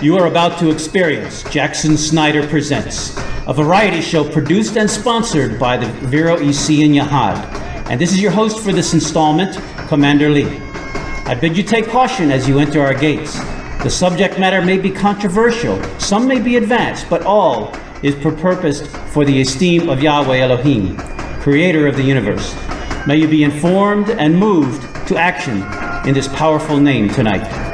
You are about to experience Jackson Snyder Presents, a variety show produced and sponsored by the Vero Essene Yahad. And this is your host for this installment, Commander Lee. I bid you take caution as you enter our gates. The subject matter may be controversial, some may be advanced, but all is purposed for the esteem of Yahweh Elohim, creator of the universe. May you be informed and moved to action in this powerful name tonight.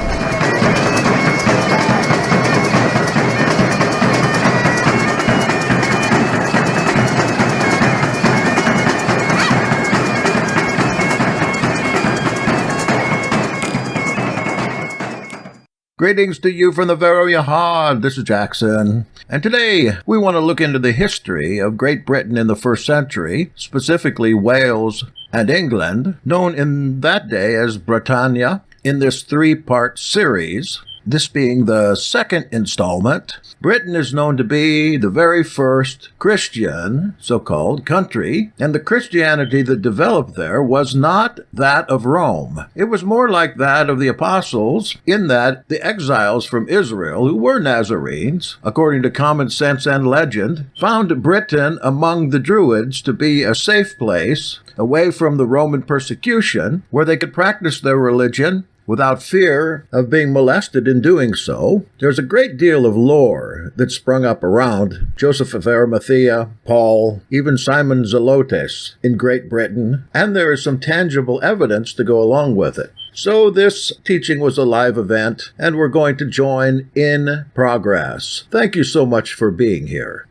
Greetings to you from the Vero Yahad. This is Jackson. And today we want to look into the history of Great Britain in the first century, specifically Wales and England, known in that day as Britannia, in this three-part series. This being the second installment. Britain is known to be the very first Christian, so-called, country, and the Christianity that developed there was not that of Rome. It was more like that of the apostles, in that the exiles from Israel, who were Nazarenes, according to common sense and legend, found Britain among the Druids to be a safe place, away from the Roman persecution, where they could practice their religion without fear of being molested in doing so. There's a great deal of lore that sprung up around Joseph of Arimathea, Paul, even Simon Zelotes in Great Britain, and there is some tangible evidence to go along with it. So this teaching was a live event, and we're going to join in progress. Thank you so much for being here.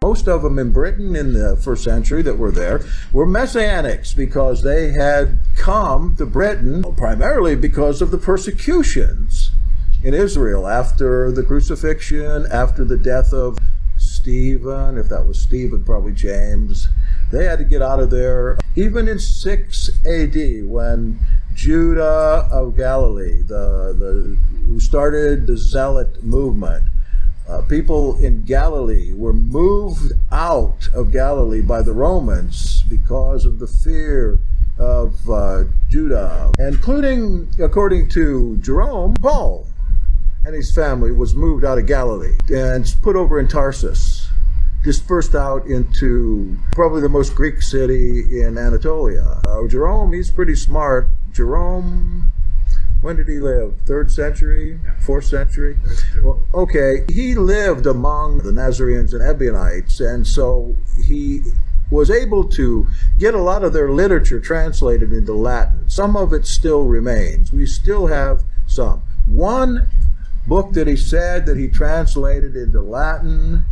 Most of them in Britain in the first century that were there were Messianics because they had come to Britain primarily because of the persecutions in Israel after the crucifixion, after the death of Stephen, if that was Stephen, probably James. They had to get out of there. Even in 6 AD, when Judah of Galilee, who started the Zealot movement, people in Galilee were moved out of Galilee by the Romans because of the fear of Judah, including, according to Jerome, Paul and his family was moved out of Galilee and put over in Tarsus, dispersed out into probably the most Greek city in Anatolia. Jerome, he's pretty smart. Jerome, when did he live? 3rd century? 4th century? Well, okay, he lived among the Nazarenes and Ebionites, and so he was able to get a lot of their literature translated into Latin. Some of it still remains. We still have some. One book that he said that he translated into Latin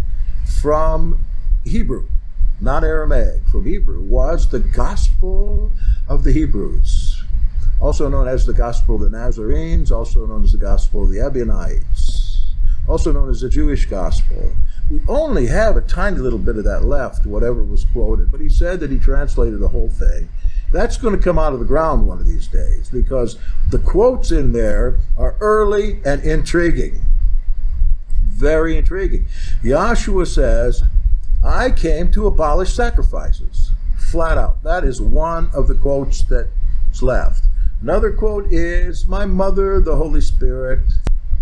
from Hebrew, not Aramaic, from Hebrew, was the Gospel of the Hebrews, also known as the Gospel of the Nazarenes, also known as the Gospel of the Ebionites, also known as the Jewish Gospel. We only have a tiny little bit of that left, whatever was quoted, but he said that he translated the whole thing. That's going to come out of the ground one of these days, because the quotes in there are early and intriguing. Very intriguing. Yahshua says, "I came to abolish sacrifices." Flat out. That is one of the quotes that's left. Another quote is, "My mother, the Holy Spirit,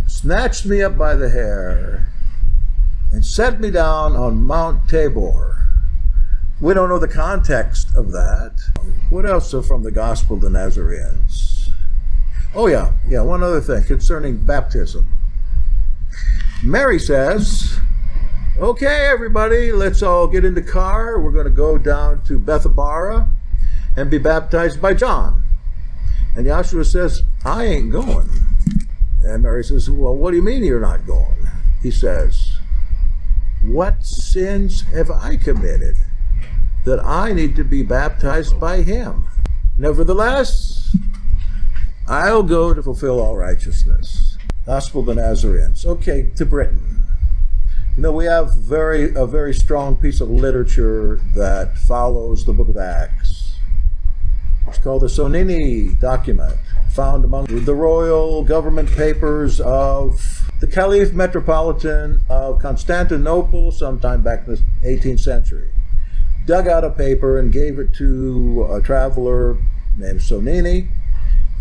snatched me up by the hair and set me down on Mount Tabor." We don't know the context of that. What else are from the Gospel of the Nazarenes? Oh yeah, one other thing concerning baptism. Mary says, "Okay, everybody, let's all get in the car. We're going to go down to Bethabara and be baptized by John." And Yahshua says, "I ain't going." And Mary says, "Well, what do you mean you're not going?" He says, "What sins have I committed that I need to be baptized by him? Nevertheless, I'll go to fulfill all righteousness." Gospel of the Nazarenes. Okay, to Britain. You know, we have a very strong piece of literature that follows the book of Acts. It's called the Sonini document, found among the royal government papers of the Caliph Metropolitan of Constantinople sometime back in the 18th century. Dug out a paper and gave it to a traveler named Sonini.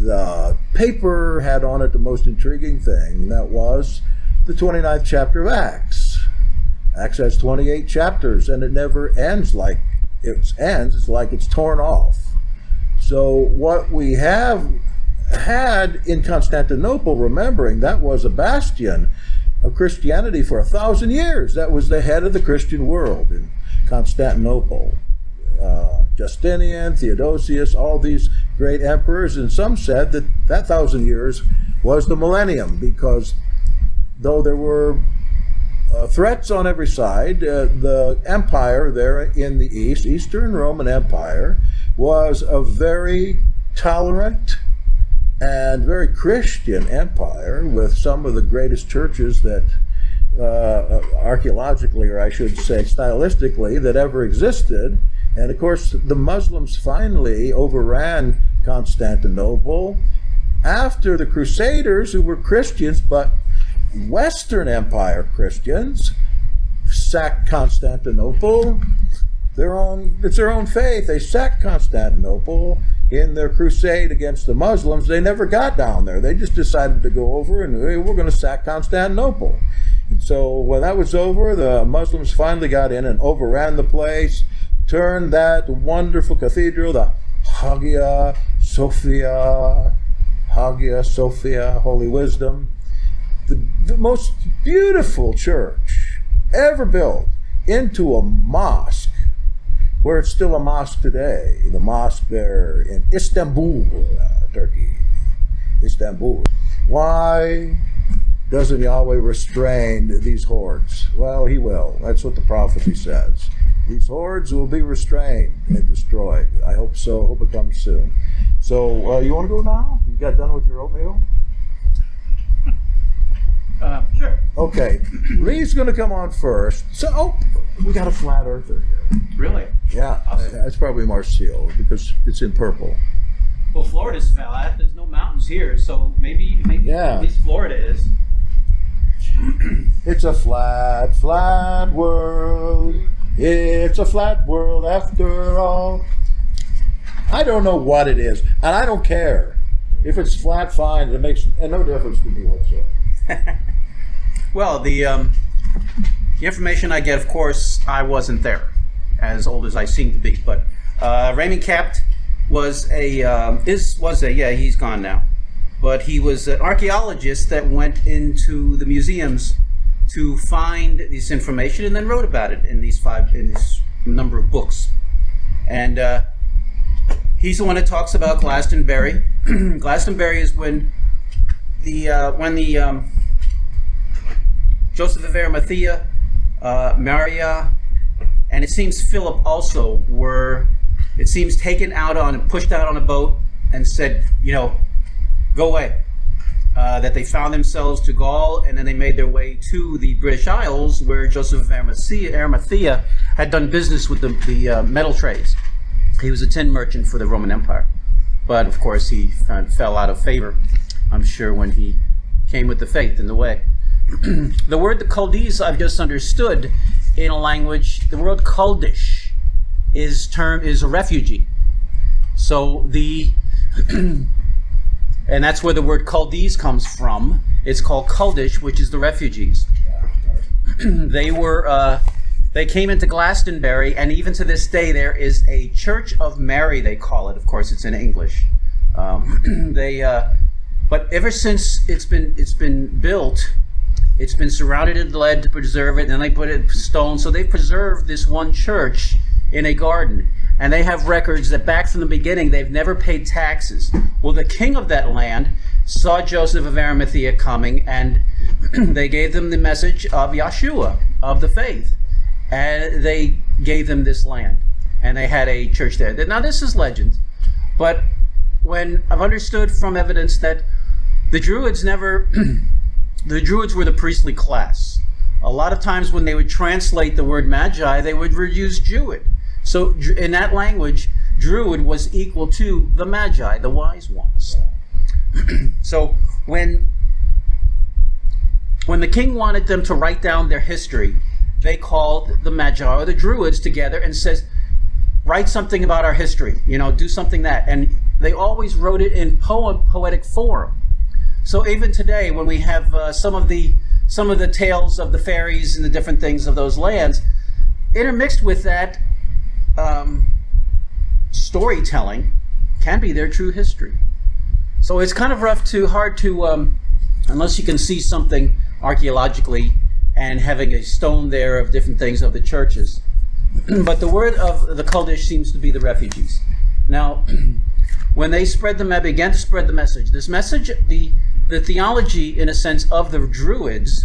The paper had on it the most intriguing thing, that was the 29th chapter of Acts. Acts has 28 chapters, and it never ends like it ends. It's like it's torn off. So what we have had in Constantinople, remembering that was a bastion of Christianity for 1,000 years. That was the head of the Christian world in Constantinople. Justinian, Theodosius, all these great emperors, and some said that 1,000 years was the millennium, because though there were threats on every side, the empire there in the east, Eastern Roman Empire, was a very tolerant and very Christian empire, with some of the greatest churches that archaeologically, or I should say stylistically, that ever existed. And of course, the Muslims finally overran Constantinople after the Crusaders, who were Christians, but Western Empire Christians, sacked Constantinople. It's their own faith. They sacked Constantinople in their crusade against the Muslims. They never got down there. They just decided to go over and, hey, we're going to sack Constantinople. And so when that was over, the Muslims finally got in and overran the place, turned that wonderful cathedral, the Hagia Sophia, Holy Wisdom, the most beautiful church ever built, into a mosque, where it's still a mosque today. The mosque there in Istanbul, Turkey. Istanbul. Why doesn't Yahweh restrain these hordes? Well, he will. That's what the prophecy says. These hordes will be restrained and destroyed. I hope so. I hope it comes soon. So, you want to go now? You got done with your oatmeal? Sure. Okay. Lee's going to come on first. So, we got a flat earther here. Really? Yeah. Awesome. That's probably Marseille, because it's in purple. Well, Florida's flat. There's no mountains here, so maybe Yeah. at least Florida is. It's a flat, flat world. It's a flat world after all. I don't know what it is, and I don't care. If it's flat, fine. It makes no difference to me whatsoever. Well, the information I get, of course, I wasn't there, as old as I seem to be. But Raymond Capt was he's gone now. But he was an archaeologist that went into the museums to find this information and then wrote about it in this number of books. And he's the one that talks about Glastonbury. Glastonbury is when the Joseph of Arimathea, Maria, and it seems Philip also were, it seems, taken out on and pushed out on a boat and said, go away. That they found themselves to Gaul, and then they made their way to the British Isles, where Joseph of Arimathea had done business with the metal trades. He was a tin merchant for the Roman Empire. But of course he fell out of favor, I'm sure, when he came with the faith in the way. The word the Chaldees I've just understood in a language, the word Kuldish is a refugee. So and that's where the word Chaldees comes from. It's called Kuldish, which is the refugees. They came into Glastonbury, and even to this day there is a Church of Mary, they call it. Of course, it's in English. But ever since it's been built, it's been surrounded in lead to preserve it, and then they put it stone. So they preserved this one church in a garden. And they have records that back from the beginning, they've never paid taxes. Well, the king of that land saw Joseph of Arimathea coming, and they gave them the message of Yeshua, of the faith. And they gave them this land. And they had a church there. Now, this is legend. But when I've understood from evidence that the Druids the Druids were the priestly class. A lot of times when they would translate the word magi, they would use Druid. So in that language, Druid was equal to the Magi, the wise ones. So when the king wanted them to write down their history, they called the Magi or the Druids together and says, write something about our history, do something that. And they always wrote it in poetic form. So even today, when we have some of the some of the tales of the fairies and the different things of those lands. Intermixed with that storytelling can be their true history. So it's kind of hard to, unless you can see something archaeologically and having a stone there of different things of the churches. But the word of the Claudius seems to be the refugees. Now, when they began to spread the message, this message, the theology, in a sense, of the Druids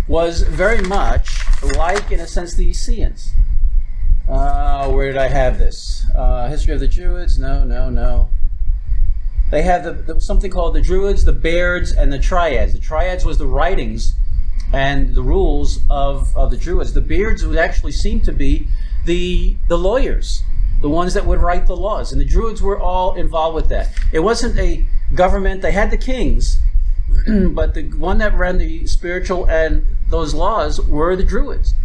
was very much like, in a sense, the Essenes. Where did I have this? History of the Druids? No. They have something called the Druids, the Bairds, and the Triads. The Triads was the writings and the rules of the Druids. The Bairds would actually seem to be the lawyers, the ones that would write the laws. And the Druids were all involved with that. It wasn't a government. They had the kings, but the one that ran the spiritual and those laws were the Druids.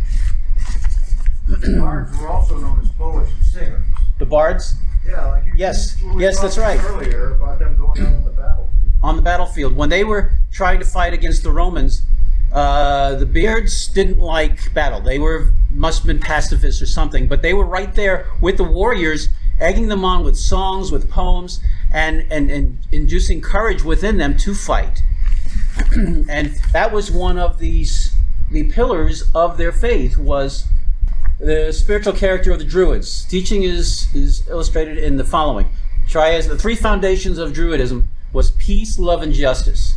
The bards were also known as poets and singers. The bards? Yeah, like Yes, we that's right. Earlier about them going out on the battlefield. On the battlefield, when they were trying to fight against the Romans, the Beards didn't like battle. They must have been pacifists or something, but they were right there with the warriors, egging them on with songs, with poems, and inducing courage within them to fight. And that was one of the pillars of their faith, was the spiritual character of the Druids. Teaching is illustrated in the following. Triads, the three foundations of Druidism was peace, love, and justice.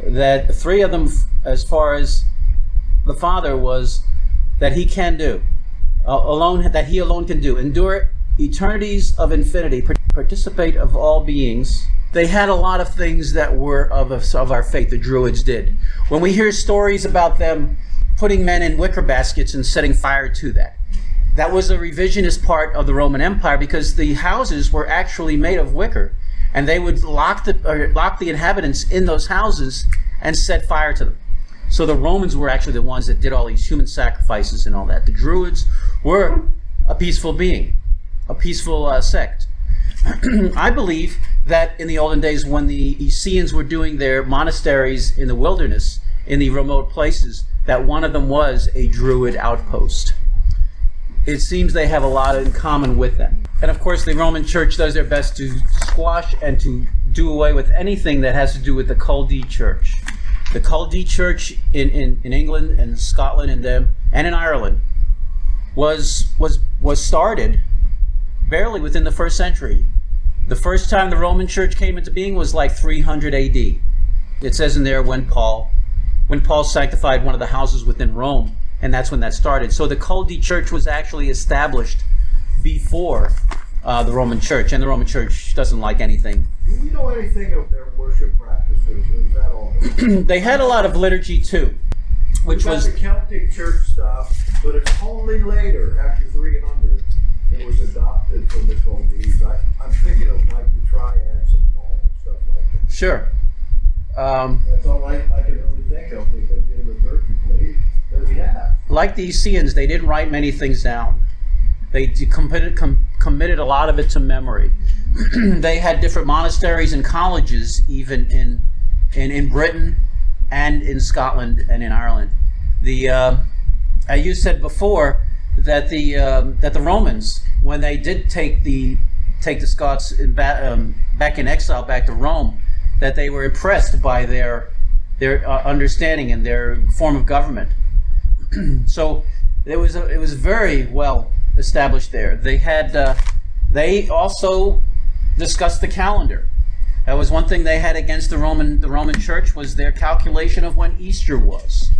That three of them, as far as the Father, was that he can do. That he alone can do. Endure eternities of infinity. Participate of all beings. They had a lot of things that were of our faith, the Druids did. When we hear stories about them putting men in wicker baskets and setting fire to that was a revisionist part of the Roman Empire, because the houses were actually made of wicker, and they would lock the inhabitants in those houses and set fire to them. So the Romans were actually the ones that did all these human sacrifices and all that. The Druids were a peaceful being, a peaceful sect. I believe that in the olden days, when the Essenes were doing their monasteries in the wilderness, in the remote places, that one of them was a Druid outpost. It seems they have a lot in common with them. And of course, the Roman Church does their best to squash and to do away with anything that has to do with the Chaldee Church. The Chaldee Church in England and Scotland and in Ireland was started barely within the first century. The first time the Roman Church came into being was like 300 AD. It says in there when Paul sanctified one of the houses within Rome, and that's when that started. So the Chaldee Church was actually established before the Roman Church, and the Roman Church doesn't like anything. Do we know anything of their worship practices, or is that all? They had a lot of liturgy too, which was the Celtic Church stuff, but it's only later, after 300, it was adopted from the Chaldees. I'm thinking of like the Triads and Paul and stuff like that. sure. That's all I can really think of that they did liturgically that we have. Like the Essenes, they didn't write many things down. They committed a lot of it to memory. They had different monasteries and colleges, even in Britain and in Scotland and in Ireland. As you said before, that the Romans, when they did take the Scots back in exile back to Rome, that they were impressed by their understanding and their form of government. So it was very well established there. They also discussed the calendar. That was one thing they had against the Roman Church, was their calculation of when Easter was.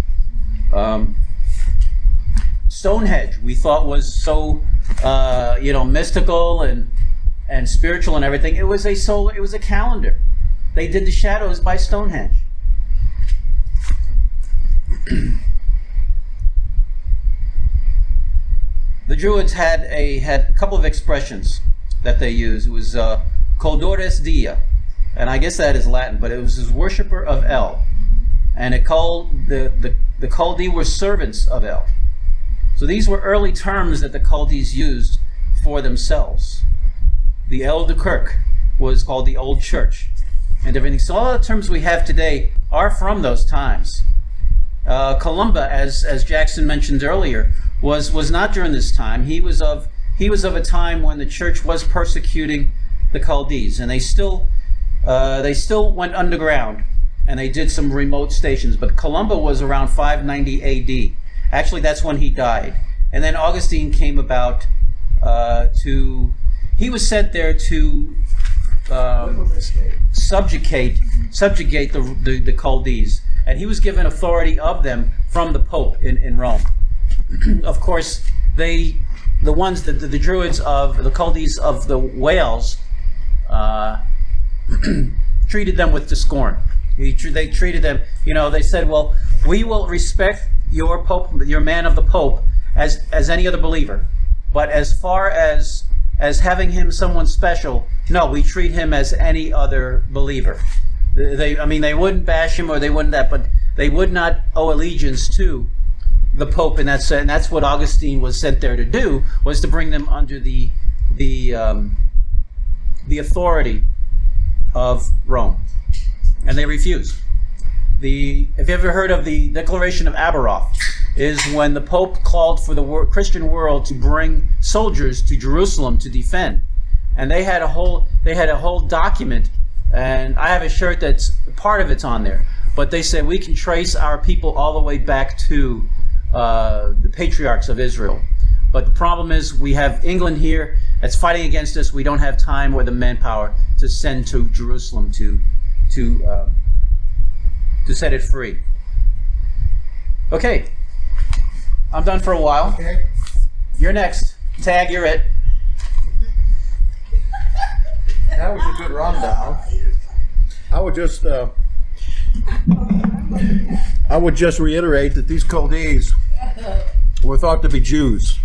Stonehenge, we thought, was so mystical and spiritual and everything. It was a calendar. They did the shadows by Stonehenge. The Druids had a couple of expressions that they used. It was Codores Dia, and I guess that is Latin, but it was his worshipper of El, and it called the Chaldee were servants of El. So these were early terms that the Chaldees used for themselves. The El de Kirk was called the Old Church, and everything. So all the terms we have today are from those times. Columba, as Jackson mentioned earlier, was not during this time. He was of a time when the church was persecuting the Chaldees, and they still went underground, and they did some remote stations. But Columba was around 590 A.D. Actually, that's when he died. And then Augustine came about he was sent there to subjugate the Chaldees, and he was given authority of them from the Pope in Rome. Of course, the Druids of the Chaldees of the Wales treated them with scorn. They treated them, they said, well, we will respect your Pope, your man of the Pope, as any other believer, but as far as having him someone special, no, we treat him as any other believer. They wouldn't bash him or they wouldn't that, but they would not owe allegiance to the Pope, and that's what Augustine was sent there to do, was to bring them under the authority of Rome, and they refused. Have you ever heard of the Declaration of Aberoth? Is when the Pope called for the Christian world to bring soldiers to Jerusalem to defend, and they had a whole document, and I have a shirt that's part of it's on there. But they said we can trace our people all the way back to the patriarchs of Israel. But the problem is we have England here that's fighting against us. We don't have time or the manpower to send to Jerusalem to set it free. Okay. I'm done for a while. Okay. You're next. Tag, you're it. That was a good rundown. I would just reiterate that these Chaldees were thought to be Jews.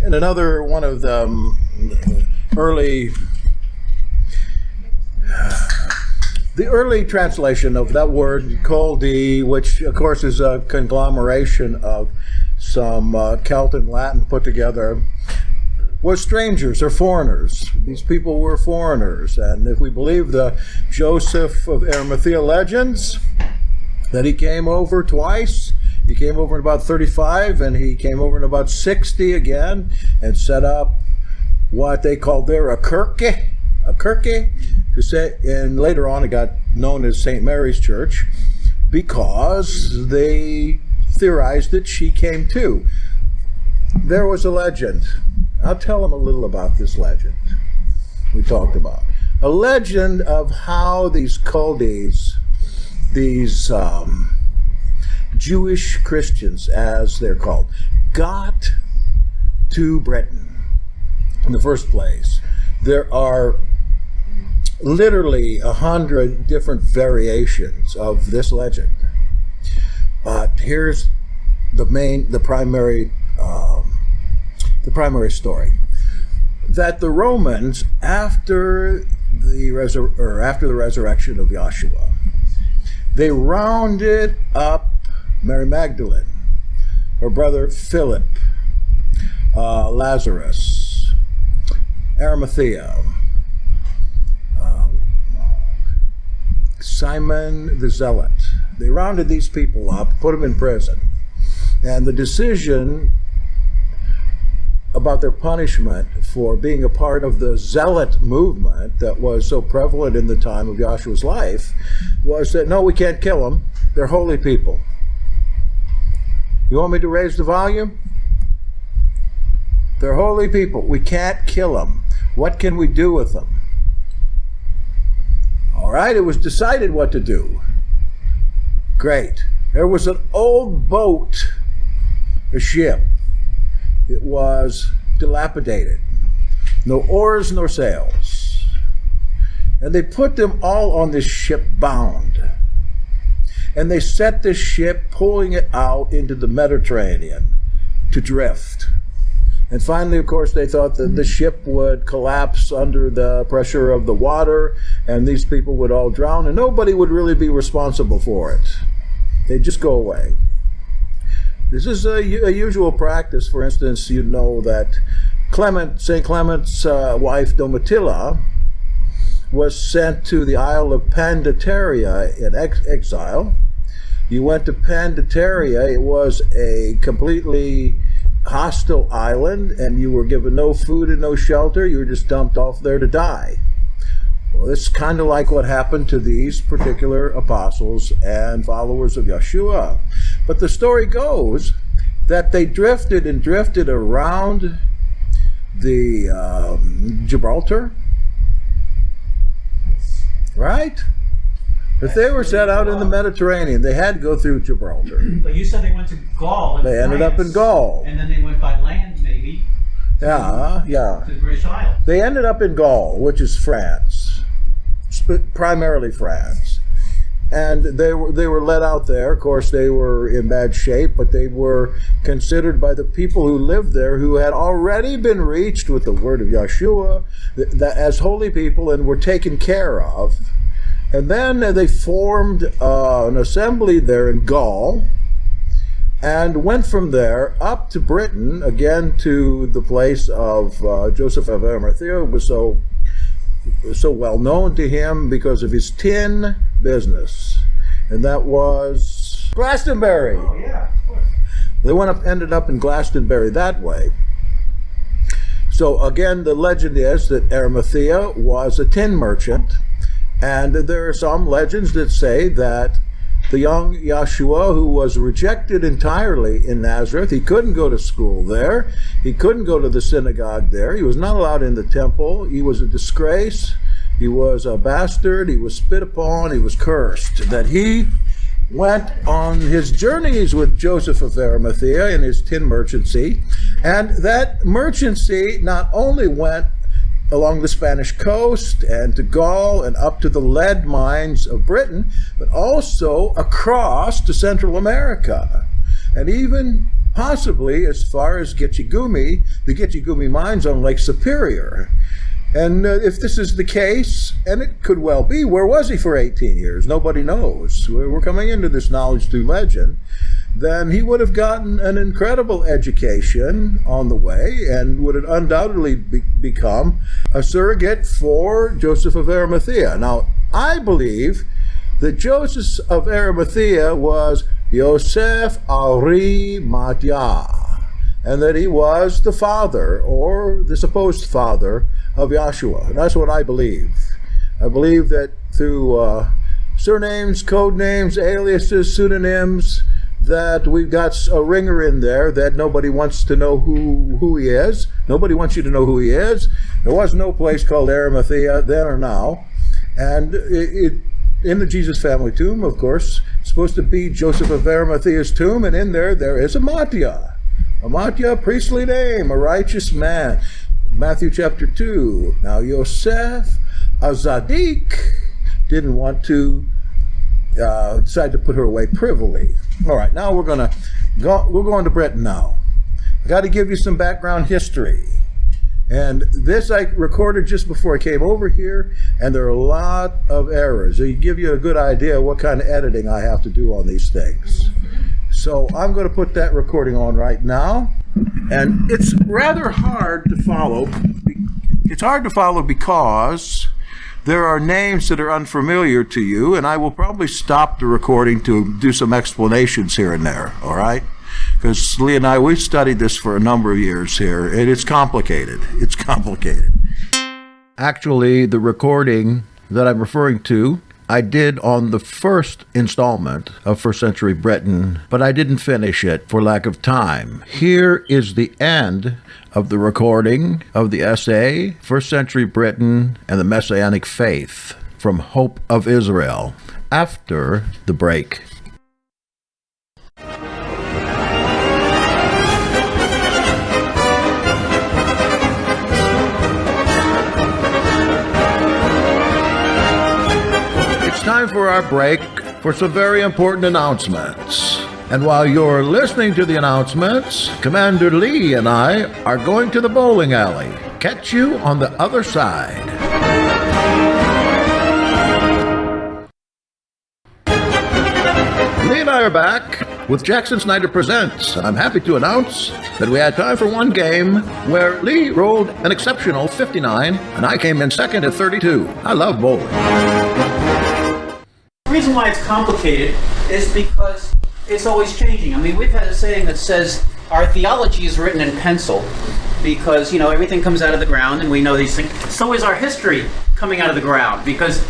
And another one of the early translation of that word Chaldee, which of course is a conglomeration of some Celt and Latin put together, was strangers or foreigners. These people were foreigners, and if we believe the Joseph of Arimathea legends, that he came over twice. He came over in about 35, and he came over in about 60 again, and set up what they called there a kirke, to say, and later on it got known as St. Mary's Church, because they theorized that she came too. There was a legend. I'll tell them a little about this legend we talked about. A legend of how these Chaldees, these Jewish Christians, as they're called, got to Britain in the first place. There are literally 100 different variations of this legend. But here's the primary story: that the Romans, after the resurrection of Yahshua, they rounded up Mary Magdalene, her brother Philip, Lazarus, Arimathea, Simon the Zealot. They rounded these people up, put them in prison. And the decision about their punishment for being a part of the Zealot movement that was so prevalent in the time of Yahshua's life was that, no, we can't kill them. They're holy people. You want me to raise the volume? They're holy people. We can't kill them. What can we do with them? All right, it was decided what to do. Great. There was an old boat, a ship. It was dilapidated. No oars nor sails. And they put them all on this ship bound. And they set this ship, pulling it out into the Mediterranean to drift. And finally, of course, they thought that the ship would collapse under the pressure of the water, and these people would all drown, and nobody would really be responsible for it. They'd just go away. This is a usual practice. For instance, you know that St. Clement's wife, Domitilla, was sent to the Isle of Pandateria in exile You went to Panditaria, it was a completely hostile island, and you were given no food and no shelter. You were just dumped off there to die. Well, it's kind of like what happened to these particular apostles and followers of Yeshua. But the story goes that they drifted and drifted around the Gibraltar, right? If they were set out in the Mediterranean, they had to go through Gibraltar. But you said they went to Gaul. They ended up in Gaul. And then they went by land, maybe. Yeah. To the British Isles. They ended up in Gaul, which is France, primarily France. And they were let out there. Of course, they were in bad shape, but they were considered by the people who lived there, who had already been reached with the word of Yeshua, as holy people, and were taken care of. And then they formed an assembly there in Gaul, and went from there up to Britain, again to the place of Joseph of Arimathea, who was so well known to him because of his tin business, and that was Glastonbury. Oh, yeah, of course. They ended up in Glastonbury that way. So again, the legend is that Arimathea was a tin merchant, and there are some legends that say that the young Yeshua, who was rejected entirely in Nazareth, he couldn't go to school there, he couldn't go to the synagogue there, he was not allowed in the temple, he was a disgrace, he was a bastard, he was spit upon, he was cursed, that he went on his journeys with Joseph of Arimathea in his tin merchantcy, and that merchantcy not only went along the Spanish coast and to Gaul and up to the lead mines of Britain, but also across to Central America, and even possibly as far as the Gitchigumi mines on Lake Superior. And if this is the case, and it could well be, where was he for 18 years? Nobody knows. We're coming into this knowledge through legend. Then he would have gotten an incredible education on the way and would have undoubtedly become a surrogate for Joseph of Arimathea. Now, I believe that Joseph of Arimathea was Yosef Arimathea, and that he was the father, or the supposed father, of Yeshua. And that's what I believe. I believe that through surnames, code names, aliases, pseudonyms, that we've got a ringer in there that nobody wants to know who he is. Nobody wants you to know who he is. There was no place called Arimathea then or now. And in the Jesus family tomb, of course, it's supposed to be Joseph of Arimathea's tomb, and in there is a Mattia, a priestly name, a righteous man. Matthew chapter 2. Now Yosef, a Zadik, didn't want to decide to put her away privily. All right, now we're going to Britain now. I got to give you some background history. And this I recorded just before I came over here, and there are a lot of errors. They give you a good idea what kind of editing I have to do on these things. So I'm going to put that recording on right now. And it's rather hard to follow. It's hard to follow because there are names that are unfamiliar to you, and I will probably stop the recording to do some explanations here and there, all right? Because Lee and I, we've studied this for a number of years here, and it's complicated. It's complicated. Actually, the recording that I'm referring to, I did on the first installment of First Century Britain, but I didn't finish it for lack of time. Here is the end of the recording of the essay, First Century Britain and the Messianic Faith, from Hope of Israel, after the break. Time for our break for some very important announcements. And while you're listening to the announcements, Commander Lee and I are going to the bowling alley. Catch you on the other side. Lee and I are back with Jackson Snyder Presents. I'm happy to announce that we had time for one game where Lee rolled an exceptional 59 and I came in second at 32. I love bowling. The reason why it's complicated is because it's always changing. I mean, we've had a saying that says our theology is written in pencil because, everything comes out of the ground and we know these things. So is our history coming out of the ground because,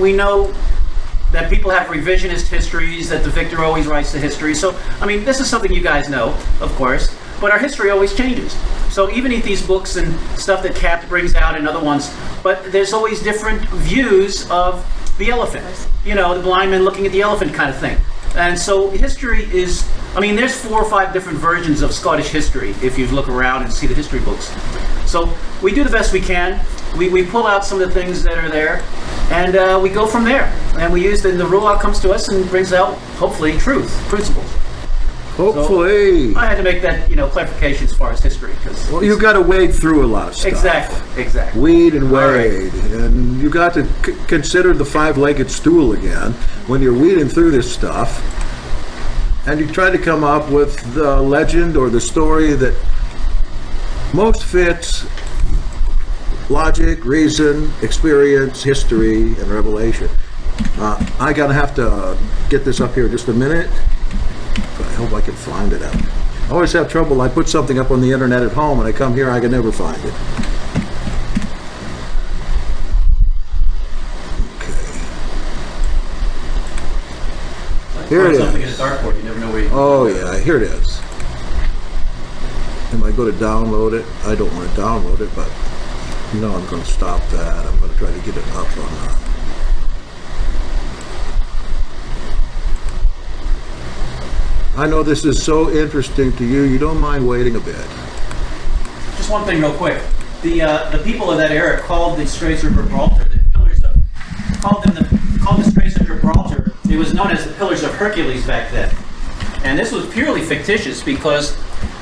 we know that people have revisionist histories, that the victor always writes the history. So, this is something you guys know, of course, but our history always changes. So even in these books and stuff that Cap brings out and other ones, but there's always different views of the elephant. The blind man looking at the elephant kind of thing. And so history is, there's 4 or 5 different versions of Scottish history if you look around and see the history books. So we do the best we can. We pull out some of the things that are there, and we go from there. And we use the Ruach comes to us and brings out, hopefully, principles. Hopefully. So I had to make that, clarification as far as history. Well, you've got to wade through a lot of stuff. Exactly. Weed and wade. Right. And you've got to consider the 5-legged stool again when you're weeding through this stuff. And you try to come up with the legend or the story that most fits logic, reason, experience, history, and revelation. I'm going to have to get this up here just a minute. I hope I can find it out. I always have trouble. I put something up on the internet at home and I come here, I can never find it. Okay. Here it is. Something in a dartboard, you never know where you Oh yeah, here it is. Am I going to download it? I don't want to download it, but I'm going to stop that. I'm going to try to get it up on I know this is so interesting to you. You don't mind waiting a bit. Just one thing real quick. The people of that era called the Straits of Gibraltar the Pillars of called the Straits of Gibraltar. It was known as the Pillars of Hercules back then. And this was purely fictitious because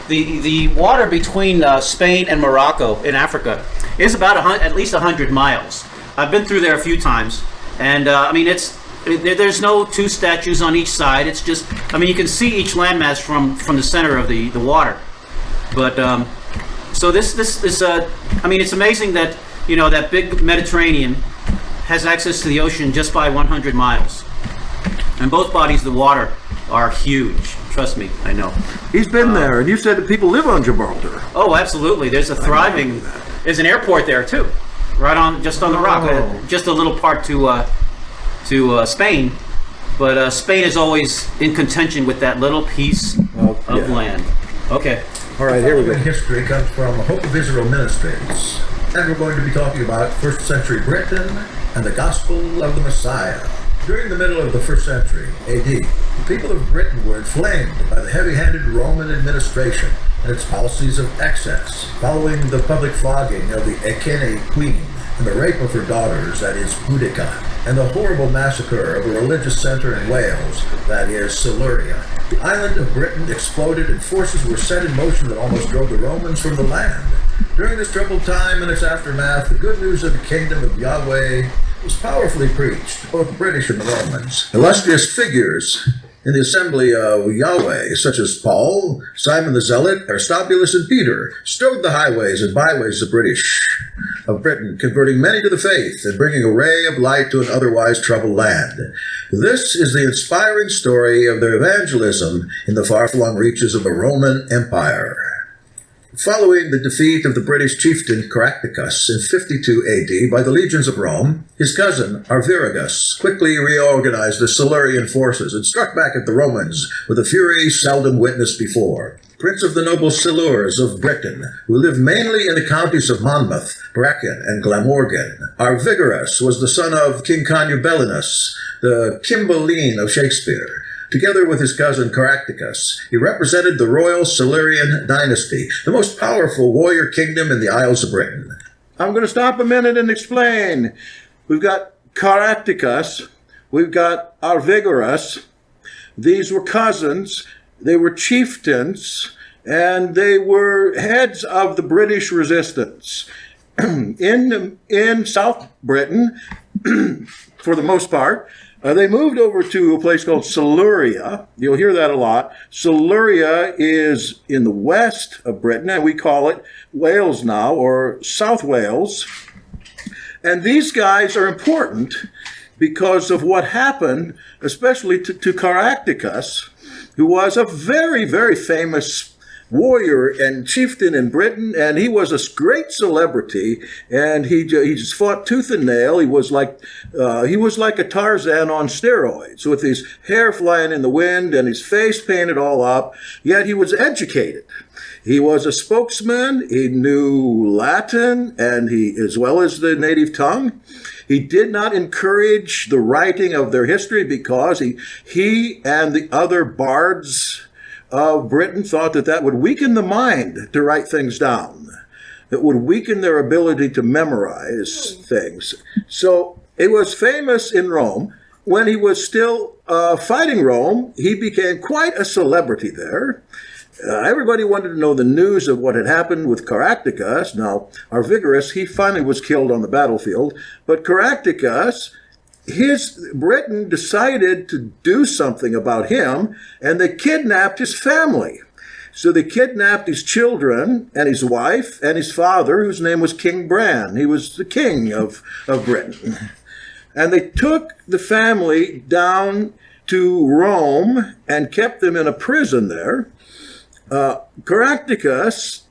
the water between Spain and Morocco in Africa is about at least 100 miles. I've been through there a few times, and there's no 2 statues on each side. It's just, you can see each landmass from the center of the water. But so this it's amazing that that big Mediterranean has access to the ocean just by 100 miles, and both bodies of the water are huge. Trust me, I know. He's been there, and you said that people live on Gibraltar. Oh, absolutely. There's a thriving. There's an airport there too, just on the rock. Just a little part to Spain, but Spain is always in contention with that little piece of land. Okay. All right, here we go. History comes from Hope of Israel Ministries, and we're going to be talking about 1st century Britain and the Gospel of the Messiah. During the middle of the 1st century AD, the people of Britain were inflamed by the heavy-handed Roman administration and its policies of excess, following the public flogging of the Essene queen and the rape of her daughters, that is Boudicca, and the horrible massacre of a religious center in Wales, that is Siluria. The island of Britain exploded and forces were set in motion that almost drove the Romans from the land. During this troubled time and its aftermath, the good news of the kingdom of Yahweh was powerfully preached, both the British and the Romans. Illustrious figures in the assembly of Yahweh, such as Paul, Simon the Zealot, Aristobulus, and Peter, strode the highways and byways of Britain, converting many to the faith and bringing a ray of light to an otherwise troubled land. This is the inspiring story of their evangelism in the far-flung reaches of the Roman Empire. Following the defeat of the British chieftain Caractacus in 52 AD by the legions of Rome, his cousin Arviragus quickly reorganized the Silurian forces and struck back at the Romans with a fury seldom witnessed before. Prince of the noble Silures of Britain, who lived mainly in the counties of Monmouth, Brecon, and Glamorgan, Arviragus was the son of King Conubelinus, the Cymbeline of Shakespeare. Together with his cousin Caractacus, he represented the royal Silurian dynasty, the most powerful warrior kingdom in the Isles of Britain. I'm going to stop a minute and explain. We've got Caractacus, we've got Arviragus. These were cousins, they were chieftains, and they were heads of the British resistance. In South Britain, for the most part, they moved over to a place called Siluria. You'll hear that a lot. Siluria is in the west of Britain, and we call it Wales now, or South Wales. And these guys are important because of what happened, especially to Caractacus, who was a very, very famous warrior and chieftain in Britain, and he was a great celebrity, and he just fought tooth and nail. He was like a Tarzan on steroids, with his hair flying in the wind and his face painted all up, yet he was educated. He was a spokesman, he knew Latin, and as well as the native tongue. He did not encourage the writing of their history because he and the other bards of Britain thought that would weaken the mind to write things down. It would weaken their ability to memorize things. So it was famous in Rome. When he was still fighting Rome, he became quite a celebrity there. Everybody wanted to know the news of what had happened with Caractacus. Now, Arvigarus, he finally was killed on the battlefield, but Caractacus, Britain decided to do something about him, and they kidnapped his family. So they kidnapped his children and his wife and his father, whose name was King Bran. He was the king of Britain. And they took the family down to Rome and kept them in a prison there. Caractacus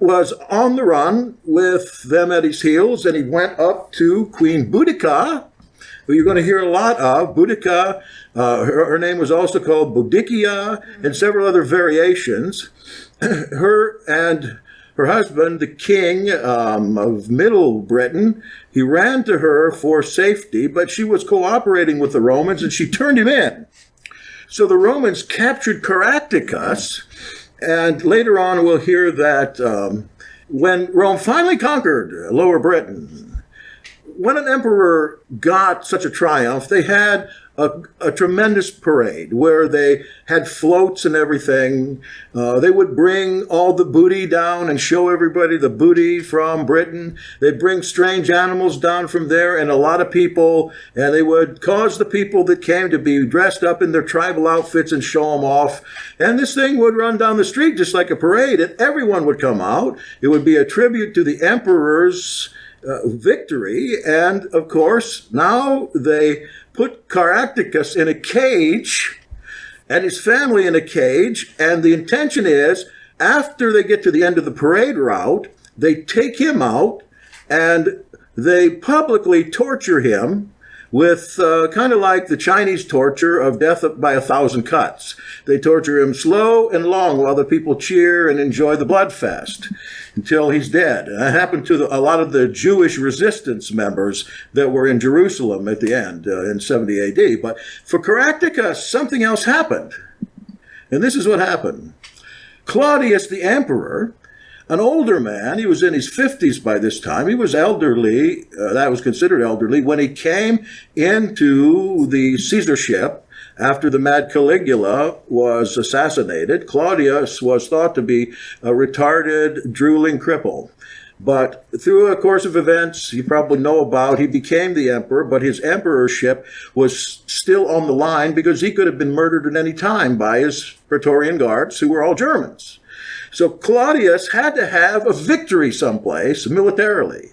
was on the run with them at his heels, and he went up to Queen Boudicca, who you're going to hear a lot of. Boudicca, her name was also called Boudicca, and several other variations. Her and her husband, the king of Middle Britain, he ran to her for safety, but she was cooperating with the Romans, and she turned him in. So the Romans captured Caractacus, and later on we'll hear that when Rome finally conquered Lower Britain, when an emperor got such a triumph, they had a tremendous parade where they had floats and everything. They would bring all the booty down and show everybody the booty from Britain. They'd bring strange animals down from there and a lot of people, and they would cause the people that came to be dressed up in their tribal outfits and show them off. And this thing would run down the street just like a parade, and everyone would come out. It would be a tribute to the emperor's victory. And of course, now they put Caractacus in a cage and his family in a cage. And the intention is, after they get to the end of the parade route, they take him out and they publicly torture him with kind of like the Chinese torture of death by 1,000 cuts. They torture him slow and long while the people cheer and enjoy the blood fest until he's dead. And that happened to a lot of the Jewish resistance members that were in Jerusalem at the end in 70 AD. But for Caractacus, something else happened. And this is what happened. Claudius, the emperor, an older man, he was in his 50s by this time. He was elderly, that was considered elderly, when he came into the Caesarship after the mad Caligula was assassinated. Claudius was thought to be a retarded, drooling cripple. But through a course of events you probably know about, he became the emperor, but his emperorship was still on the line because he could have been murdered at any time by his Praetorian guards, who were all Germans. So Claudius had to have a victory someplace militarily.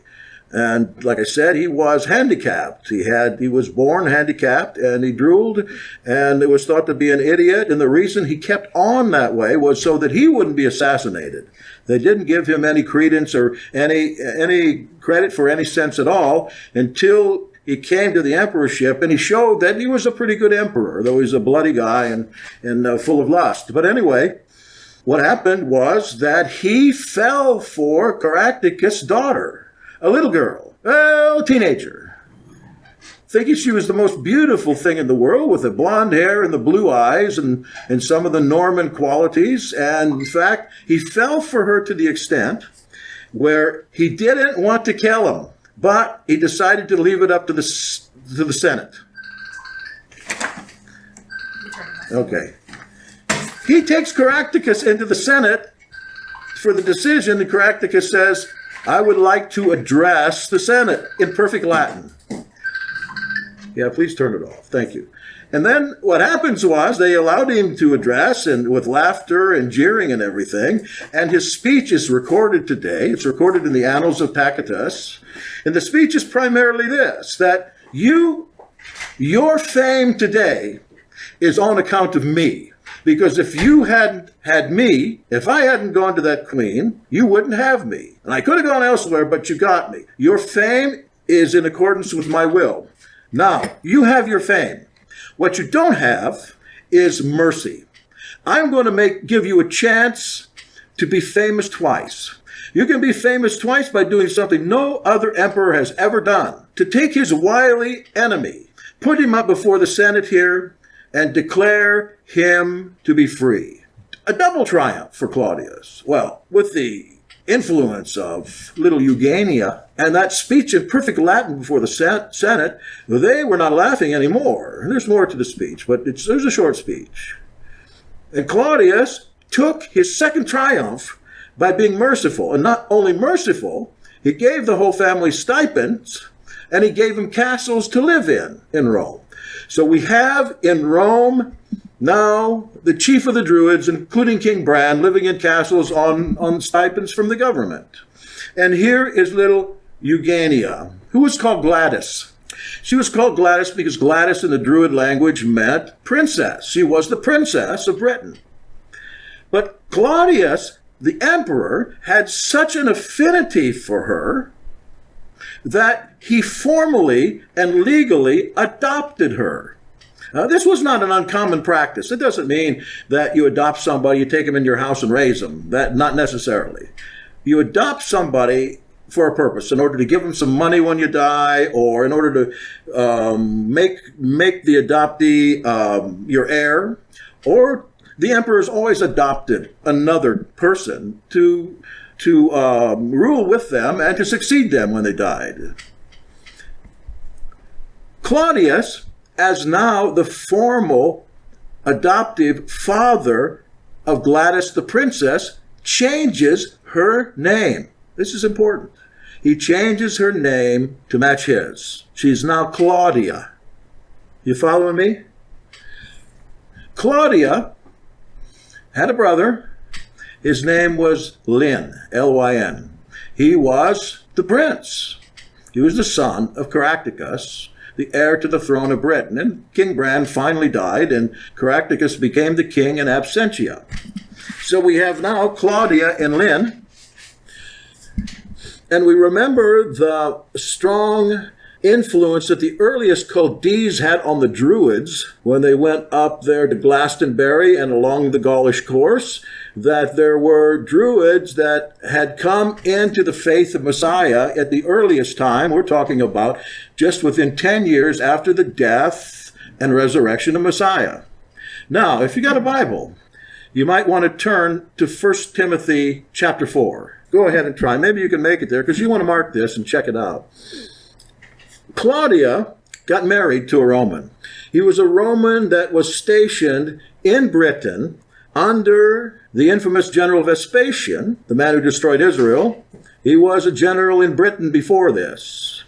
And like I said, he was handicapped. He was born handicapped, and he drooled, and it was thought to be an idiot. And the reason he kept on that way was so that he wouldn't be assassinated. They didn't give him any credence or any credit for any sense at all until he came to the emperorship, and he showed that he was a pretty good emperor, though he's a bloody guy and full of lust. But anyway, what happened was that he fell for Caractacus' daughter, a little girl, a teenager, thinking she was the most beautiful thing in the world with the blonde hair and the blue eyes and some of the Norman qualities. And in fact, he fell for her to the extent where he didn't want to kill him, but he decided to leave it up to the Senate. Okay. He takes Caractacus into the Senate for the decision, and Caractacus says, "I would like to address the Senate," in perfect Latin. Yeah, please turn it off. Thank you. And then what happens was they allowed him to address, and with laughter and jeering and everything, and his speech is recorded today. It's recorded in the Annals of Tacitus. And the speech is primarily this, that you Your fame today is on account of me. Because if you hadn't had me, if I hadn't gone to that queen, you wouldn't have me. And I could have gone elsewhere, but you got me. Your fame is in accordance with my will. Now, you have your fame. What you don't have is mercy. I'm going to give you a chance to be famous twice. You can be famous twice by doing something no other emperor has ever done. To take his wily enemy, put him up before the Senate here, and declare him to be free. A double triumph for Claudius. Well, with the influence of little Eugenia and that speech in perfect Latin before the Senate, they were not laughing anymore. There's more to the speech, but there's a short speech. And Claudius took his second triumph by being merciful. And not only merciful, he gave the whole family stipends, and he gave them castles to live in Rome. So we have in Rome now the chief of the Druids, including King Bran, living in castles on stipends from the government. And here is little Eugenia, who was called Gladys. She was called Gladys because Gladys in the Druid language meant princess. She was the princess of Britain. But Claudius, the emperor, had such an affinity for her that he formally and legally adopted her. Now, this was not an uncommon practice. It doesn't mean that you adopt somebody, you take them in your house and raise them. That not necessarily. You adopt somebody for a purpose, in order to give them some money when you die, or in order to make the adoptee your heir, or the emperor's always adopted another person to rule with them and to succeed them when they died. Claudius, as now the formal adoptive father of Gladys the princess, changes her name. This is important. He changes her name to match his. She's now Claudia. You following me? Claudia had a brother. His name was Lyn, L-Y-N. He was the prince. He was the son of Caractacus, the heir to the throne of Britain. And King Bran finally died, and Caractacus became the king in absentia. So we have now Claudia and Lyn. And we remember the strong influence that the earliest Chaldees had on the Druids when they went up there to Glastonbury and along the Gaulish course, that there were Druids that had come into the faith of Messiah at the earliest time. We're talking about just within 10 years after the death and resurrection of Messiah. Now, if you got a Bible, you might want to turn to 1 Timothy chapter 4. Go ahead and try. Maybe you can make it there, because you want to mark this and check it out. Claudia got married to a Roman. He was a Roman that was stationed in Britain under the infamous General Vespasian, the man who destroyed Israel. He was a general in Britain before this.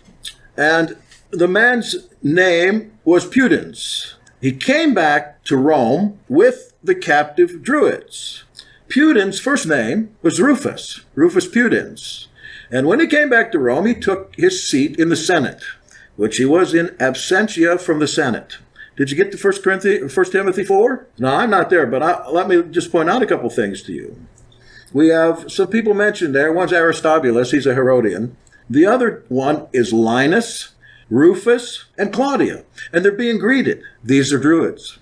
And the man's name was Pudens. He came back to Rome with the captive Druids. Pudens' first name was Rufus Pudens. And when he came back to Rome, he took his seat in the Senate, which he was in absentia from the Senate. Did you get to 1 Timothy 4? No, I'm not there, but let me just point out a couple things to you. We have some people mentioned there. One's Aristobulus, he's a Herodian. The other one is Linus, Rufus, and Claudia, and they're being greeted. These are Druids.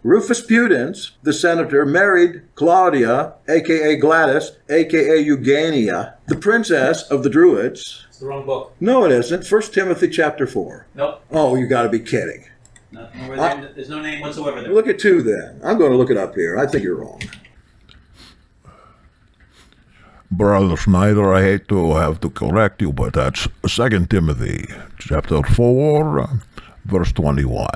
Rufus Pudens, the senator, married Claudia, a.k.a. Gladys, a.k.a. Eugenia, the princess of the Druids. It's the wrong book. No, it isn't. 1 Timothy chapter 4. Nope. Oh, you got to be kidding. No, there's no name whatsoever there. Look at 2 then. I'm going to look it up here. I think you're wrong. Brother Snyder, I hate to have to correct you, but that's 2 Timothy chapter 4, verse 21.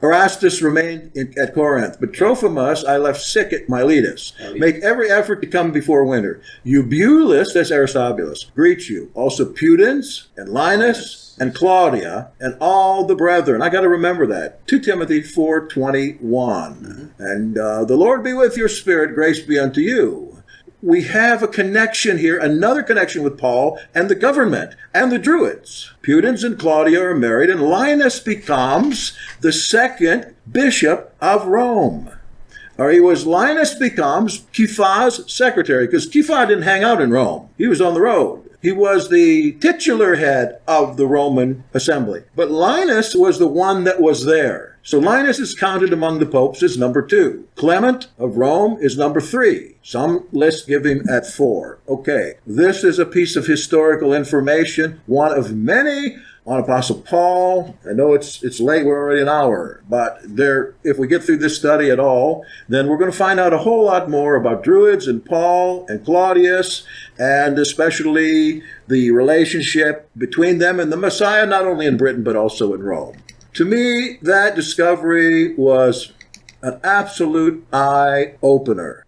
Erastus remained at Corinth, but Trophimus I left sick at Miletus. Make every effort to come before winter. Eubulus, that's Aristobulus, greets you. Also Pudens and Linus and Claudia and all the brethren. I got to remember that. 2 Timothy 4:21. And the Lord be with your spirit, grace be unto you. we have a connection here, another connection with Paul and the government and the Druids. Pudens and Claudia are married, and Linus becomes the second bishop of Rome. Linus becomes Kefa's secretary, because Kefa didn't hang out in Rome. He was on the road. He was the titular head of the Roman assembly. But Linus was the one that was there. So Linus is counted among the popes as number 2. Clement of Rome is number 3. Some lists give him at 4. Okay, this is a piece of historical information, one of many on Apostle Paul. I know it's late, we're already an hour, but if we get through this study at all, then we're going to find out a whole lot more about Druids and Paul and Claudius, and especially the relationship between them and the Messiah, not only in Britain, but also in Rome. To me, that discovery was an absolute eye-opener.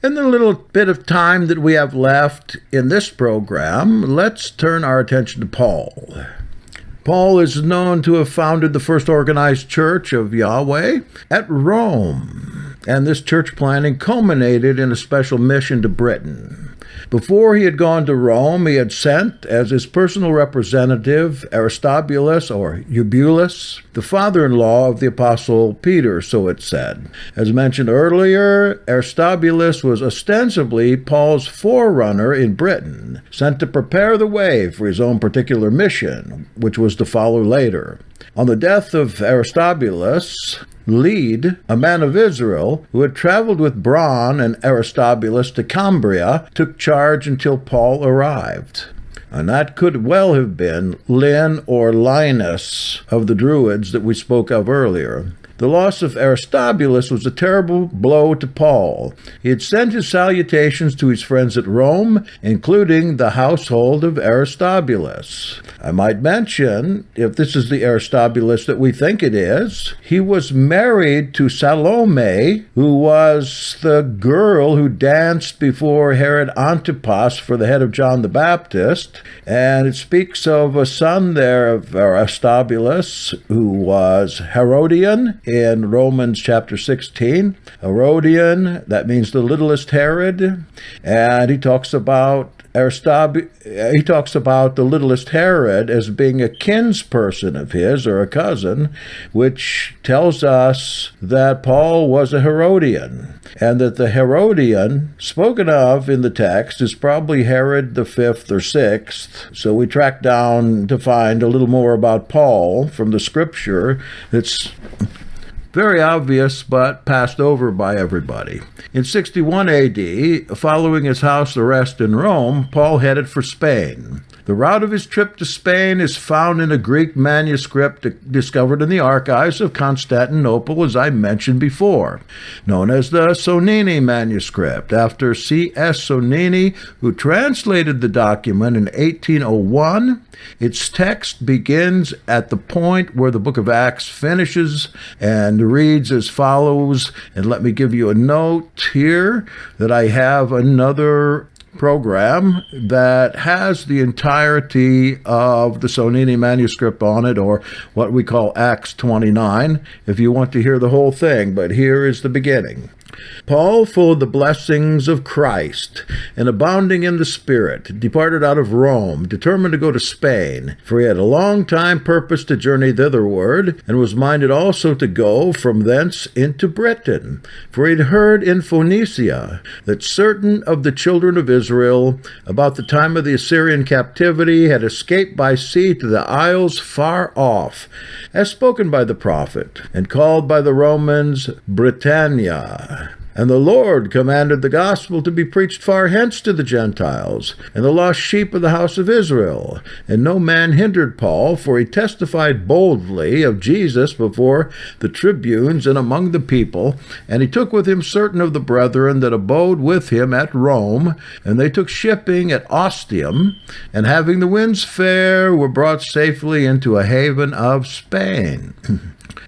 In the little bit of time that we have left in this program, let's turn our attention to Paul. Paul is known to have founded the first organized church of Yahweh at Rome, and this church planting culminated in a special mission to Britain. Before he had gone to Rome, he had sent as his personal representative Aristobulus, or Eubulus, the father-in-law of the Apostle Peter, so it said. As mentioned earlier, Aristobulus was ostensibly Paul's forerunner in Britain, sent to prepare the way for his own particular mission, which was to follow later. On the death of Aristobulus, Lead, a man of Israel, who had traveled with Braun and Aristobulus to Cambria, took charge until Paul arrived. And that could well have been Lin or Linus of the Druids that we spoke of earlier. The loss of Aristobulus was a terrible blow to Paul. He had sent his salutations to his friends at Rome, including the household of Aristobulus. I might mention, if this is the Aristobulus that we think it is, he was married to Salome, who was the girl who danced before Herod Antipas for the head of John the Baptist, and it speaks of a son there of Aristobulus who was Herodian in Romans chapter 16. Herodian, that means the littlest Herod, and he talks about the littlest Herod as being a kinsperson of his, or a cousin, which tells us that Paul was a Herodian, and that the Herodian spoken of in the text is probably Herod the 5th or 6th. So we track down to find a little more about Paul from the scripture. It's very obvious, but passed over by everybody. In 61 A.D., following his house arrest in Rome, Paul headed for Spain. The route of his trip to Spain is found in a Greek manuscript discovered in the archives of Constantinople, as I mentioned before, known as the Sonini manuscript, after C.S. Sonini, who translated the document in 1801. Its text begins at the point where the book of Acts finishes and reads as follows. And let me give you a note here that I have another program that has the entirety of the Sonini manuscript on it, or what we call Acts 29, if you want to hear the whole thing, but here is the beginning. Paul, full of the blessings of Christ, and abounding in the Spirit, departed out of Rome, determined to go to Spain, for he had a long time purposed to journey thitherward, and was minded also to go from thence into Britain. For he had heard in Phoenicia that certain of the children of Israel, about the time of the Assyrian captivity, had escaped by sea to the isles far off, as spoken by the prophet, and called by the Romans Britannia. And the Lord commanded the gospel to be preached far hence to the Gentiles, and the lost sheep of the house of Israel. And no man hindered Paul, for he testified boldly of Jesus before the tribunes and among the people. And he took with him certain of the brethren that abode with him at Rome, and they took shipping at Ostium, and having the winds fair, were brought safely into a haven of Spain.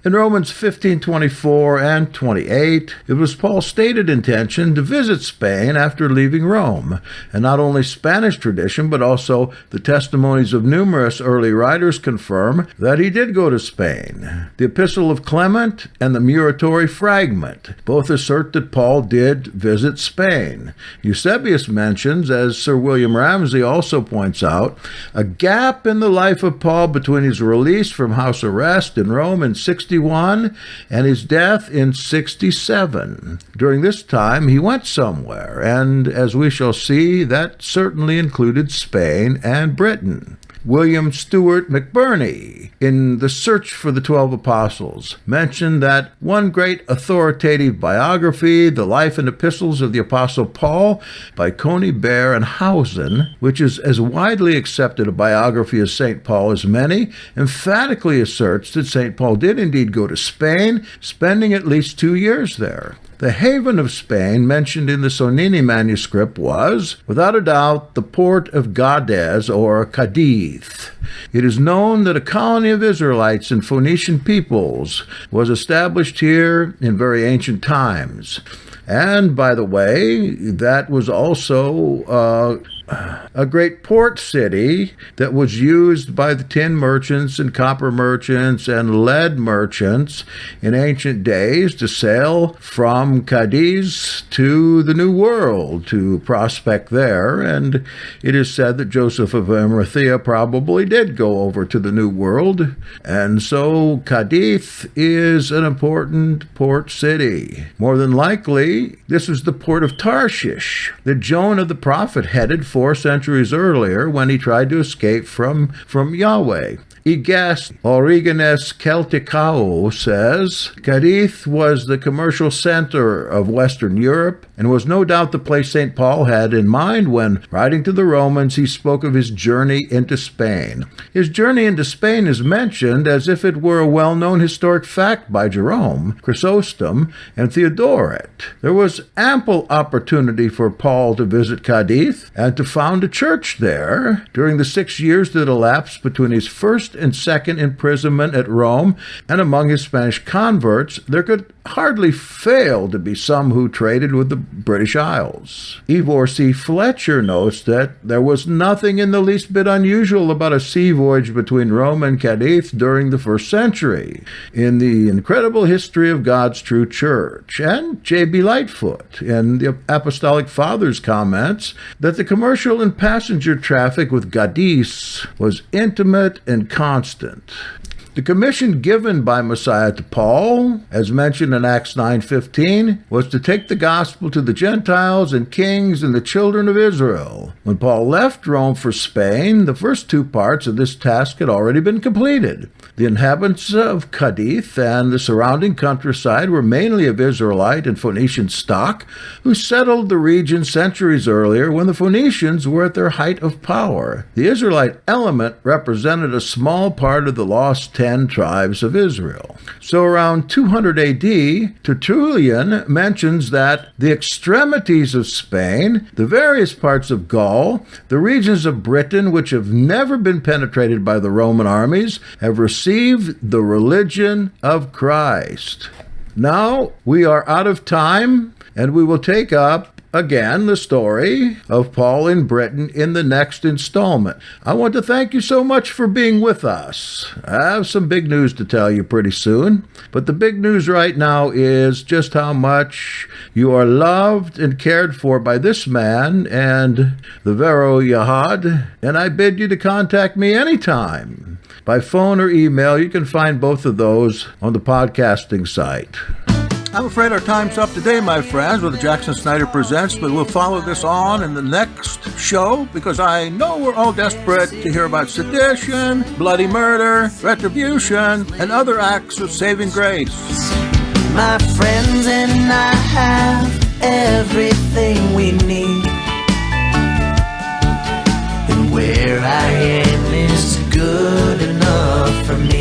In Romans 15:24 and 28, it was Paul's stated intention to visit Spain after leaving Rome, and not only Spanish tradition, but also the testimonies of numerous early writers confirm that he did go to Spain. The Epistle of Clement and the Muratory Fragment both assert that Paul did visit Spain. Eusebius mentions, as Sir William Ramsay also points out, a gap in the life of Paul between his release from house arrest in Rome in 61 and his death in 67. During this time, he went somewhere, and as we shall see, that certainly included Spain and Britain. William Stewart McBurney, in The Search for the 12 Apostles, mentioned that one great authoritative biography, The Life and Epistles of the Apostle Paul by Coney, Bear, and Hausen, which is as widely accepted a biography of St. Paul as many, emphatically asserts that St. Paul did indeed go to Spain, spending at least 2 years there. The haven of Spain mentioned in the Sonini manuscript was, without a doubt, the port of Gades or Cadiz. It is known that a colony of Israelites and Phoenician peoples was established here in very ancient times. And, by the way, that was also a great port city that was used by the tin merchants and copper merchants and lead merchants in ancient days to sail from Cadiz to the New World to prospect there. And it is said that Joseph of Arimathea probably did go over to the New World. And so Cadiz is an important port city. More than likely, this was the port of Tarshish that Jonah the prophet headed 4 centuries earlier when he tried to escape from Yahweh. Egas Origenes Celticao says, Cadiz was the commercial center of Western Europe and was no doubt the place St. Paul had in mind when, writing to the Romans, he spoke of his journey into Spain. His journey into Spain is mentioned as if it were a well-known historic fact by Jerome, Chrysostom, and Theodoret. There was ample opportunity for Paul to visit Cadiz and to found a church there during the 6 years that elapsed between his first and second imprisonment at Rome, and among his Spanish converts, there could hardly fail to be some who traded with the British Isles. Ivor C. Fletcher notes that there was nothing in the least bit unusual about a sea voyage between Rome and Cadiz during the 1st century in the incredible history of God's true church. And J.B. Lightfoot, in the Apostolic Fathers' comments, that the commercial and passenger traffic with Cadiz was intimate and constant. The commission given by Messiah to Paul, as mentioned in Acts 9:15, was to take the gospel to the Gentiles and kings and the children of Israel. When Paul left Rome for Spain, the first 2 parts of this task had already been completed. The inhabitants of Cadiz and the surrounding countryside were mainly of Israelite and Phoenician stock, who settled the region centuries earlier when the Phoenicians were at their height of power. The Israelite element represented a small part of the lost 10 tribes of Israel. So around 200 A.D., Tertullian mentions that the extremities of Spain, the various parts of Gaul, the regions of Britain which have never been penetrated by the Roman armies, have received the religion of Christ. Now we are out of time, and we will take up again the story of Paul in Britain in the next installment. I want to thank you so much for being with us. I have some big news to tell you pretty soon, but the big news right now is just how much you are loved and cared for by this man and the Vero Yahad, and I bid you to contact me anytime. By phone or email, you can find both of those on the podcasting site. I'm afraid our time's up today, my friends, with the Jackson Snyder Presents, but we'll follow this on in the next show because I know we're all desperate to hear about sedition, bloody murder, retribution, and other acts of saving grace. My friends and I have everything we need, and where I am is good enough for me.